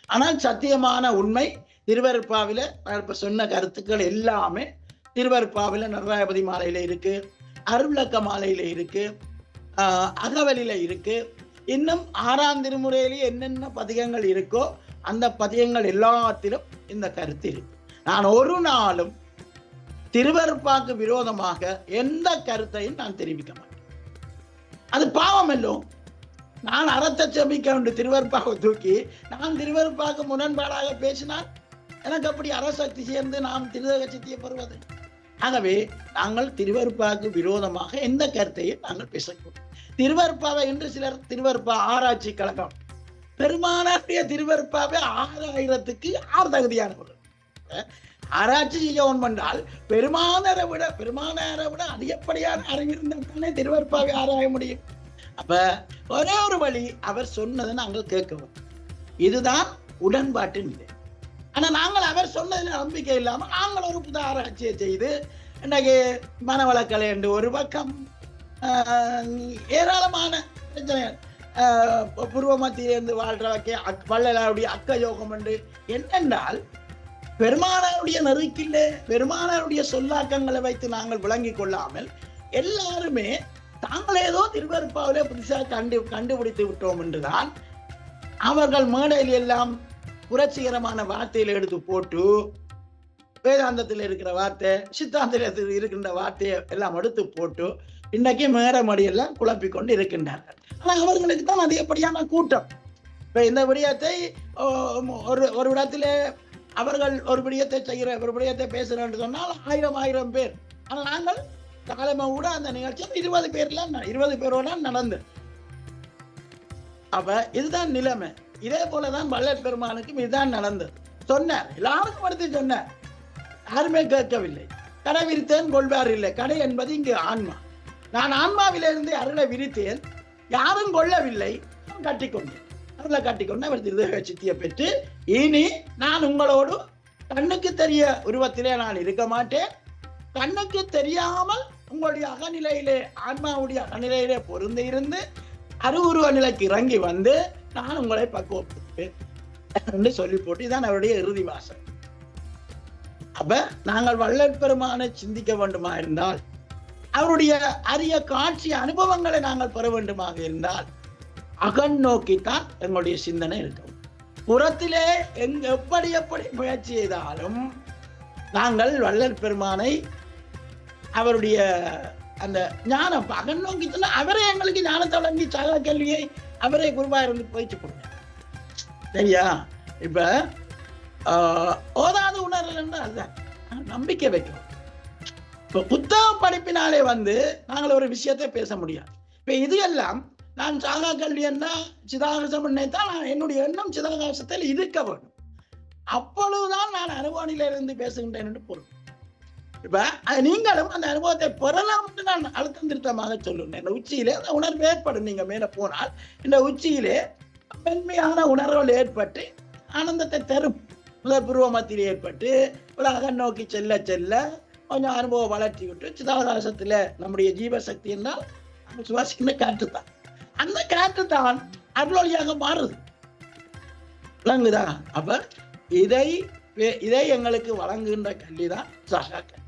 ஆனால் சத்தியமான உண்மை திருவருட்பாவில இப்ப சொன்ன கருத்துக்கள் எல்லாமே திருவருட்பாவில நடராஜபதி மாலையில இருக்கு, அருள்விளக்க மாலையில இருக்கு, அகவலில இருக்கு. இன்னும் 6ஆம் திருமுறையிலேயே என்னென்ன பதிகங்கள் இருக்கோ அந்த பதிகங்கள் எல்லாத்திலும் இந்த கருத்து இருக்கு. நான் ஒரு நாளும் திருவருட்பாக்கு விரோதமாக எந்த கருத்தையும் நான் தெரிவிக்க மாட்டேன். அது பாவம் எல்லோம். நான் அறத்தை செபிக்க உண்டு திருவருட்பாவை தூக்கி நான் திருவருட்பாக்கு முரண்பாடாக பேசினால் எனக்கு அப்படி அரசக்தி சேர்ந்து நாம் திருதக சித்தியை பெறுவது. ஆகவே நாங்கள் திருவருட்பாக்கு விரோதமாக எந்த கருத்தையும் நாங்கள் பேசக்கூடாது. திருவருட்பாவை என்று சிலர் திருவருட்பா ஆராய்ச்சி கழகம் பெருமானாருடைய திருவருட்பாவை 6000க்கு 6 தகுதியானவர்கள் ஆராய்ச்சி செய்யவும் என்றால் பெருமானாரை விட அதிகப்படியான அறிவிருந்தால் தானே திருவருட்பாவை ஆராய முடியும். அப்ப ஒரே ஒரு வழி, அவர் சொன்னதை நாங்கள் கேட்கவும். இதுதான் உடன்பாட்டின் நிலை. ஆனா நாங்கள் அவர் சொன்னதில் நம்பிக்கை இல்லாமல் நாங்கள் ஒரு புது ஆராய்ச்சியை செய்து இன்னைக்கு மனவளக்கலை என்று ஒரு பக்கம் ஏராளமான பிரச்சனைகள், பூர்வ மத்தியிலிருந்து வாழ்ற வள்ளலாருடைய அக்க யோகம் என்று என்னென்றால் பெருமானாருடைய நெருக்கிலே பெருமானாருடைய சொல்லாக்கங்களை வைத்து நாங்கள் விளங்கிக் கொள்ளாமல் எல்லாருமே தாங்கள் ஏதோ திருவருட்பாவிலே புதுசாக கண்டுபிடித்து விட்டோம் என்றுதான் அவர்கள் மேடையில் எல்லாம் புரட்சிகரமான வார்த்தையில எடுத்து போட்டு வேதாந்தத்தில் இருக்கிற வார்த்தை, சித்தாந்தத்தில் இருக்கின்ற வார்த்தையை எல்லாம் எடுத்து போட்டு இன்னைக்கு மேடமடியெல்லாம் குழப்பிக்கொண்டு இருக்கின்றார்கள். ஆனால் அவர்களுக்கு தான் அதிகப்படியான கூட்டம். இப்ப இந்த விடயத்தை ஒரு இடத்திலே அவர்கள் ஒரு விடயத்தை செய்கிற ஒரு விடயத்தை பேசுகிறோம் என்று சொன்னால் 1000 பேர். ஆனால் நாங்கள் காலமா கூட அந்த நிகழ்ச்சி 20 பேரோட நடந்து. அப்ப இதுதான் நிலைமை. இதே போலதான் வள்ளல் பெருமானுக்கும் இதுதான் நடந்தது. சொன்னார், எல்லாருக்கும் அடுத்து சொன்னார், யாருமே கேட்கவில்லை. கடை விரித்தேன் கொள்வார் இல்லை. கடை என்பது இங்கு ஆன்மா. நான் ஆன்மாவிலிருந்து அருளை விரித்தேன், யாரும் கொள்ளவில்லை, கட்டிக்கொண்டேன். அருளை கட்டிக்கொண்டு அவர் திருதக சித்தியை பெற்று இனி நான் உங்களோடு கண்ணுக்கு தெரிய உருவத்திலே நான் இருக்க மாட்டேன். கண்ணுக்கு தெரியாமல் உங்களுடைய அகநிலையிலே ஆன்மாவுடைய அகநிலையிலே பொருந்தி இருந்து அருவுருவ நிலைக்கு இறங்கி வந்து நான் உங்களை பக்குவப்படுத்துவேன் என்று சொல்லி போட்டு இதான் அவருடைய இறுதி வாசல். அப்ப நாங்கள் வள்ளல் பெருமானை சிந்திக்க வேண்டுமா இருந்தால், அவருடைய அரிய காட்சி அனுபவங்களை நாங்கள் பெற வேண்டுமாக இருந்தால் அகன் நோக்கித்தான் எங்களுடைய சிந்தனை இருக்கும். புறத்திலே எப்படி முயற்சி செய்தாலும் நாங்கள் வள்ளல் பெருமானை அவருடைய அந்த ஞானம் அகன் நோக்கித்தான் அவரே எங்களுக்கு ஞானத்தை வழங்கி சகல கல்வியை அவரே குருவா இருந்து போயிட்டு கொடுங்க. சரியா? இப்ப ஓதாத உணர்வு என்று அதுதான் நம்பிக்கை வைக்கிறோம். இப்ப புத்தக படிப்பினாலே நாங்கள் ஒரு விஷயத்தை பேச முடியாது. இப்ப இது எல்லாம் நான் சாகா கல்வி என்ன சிதாகாசம் நினைத்தால் என்னுடைய எண்ணம் சிதாகாசத்தில் இருக்க வேண்டும். அப்பொழுதுதான் நான் அனுபவனிலிருந்து பேசுகின்றேன் என்று பொருள். இப்ப நீங்களும் அந்த அனுபவத்தை பெறலாம் என்று நான் அழுத்தம் திருத்தமாக சொல்லுகிறேன். இந்த உச்சியிலே அந்த உணர்வு ஏற்படும். நீங்க மேல போனால் இந்த உச்சியிலே மென்மையான உணர்வுகள் ஏற்பட்டு ஆனந்தத்தை தரும். முதல் பூர்வ மத்தியில் ஏற்பட்டு உலக நோக்கி செல்ல செல்ல கொஞ்சம் அனுபவம் வளர்ச்சி விட்டு சிதாகாசத்துல நம்முடைய ஜீவசக்தி என்றால் சுவாசிக்கின்ற காற்று தான். அந்த காற்று தான் அருளொளியாக மாறுது. விளங்குதா? அப்ப இதை எங்களுக்கு வழங்குகின்ற கல்விதான் சகா கல்வி.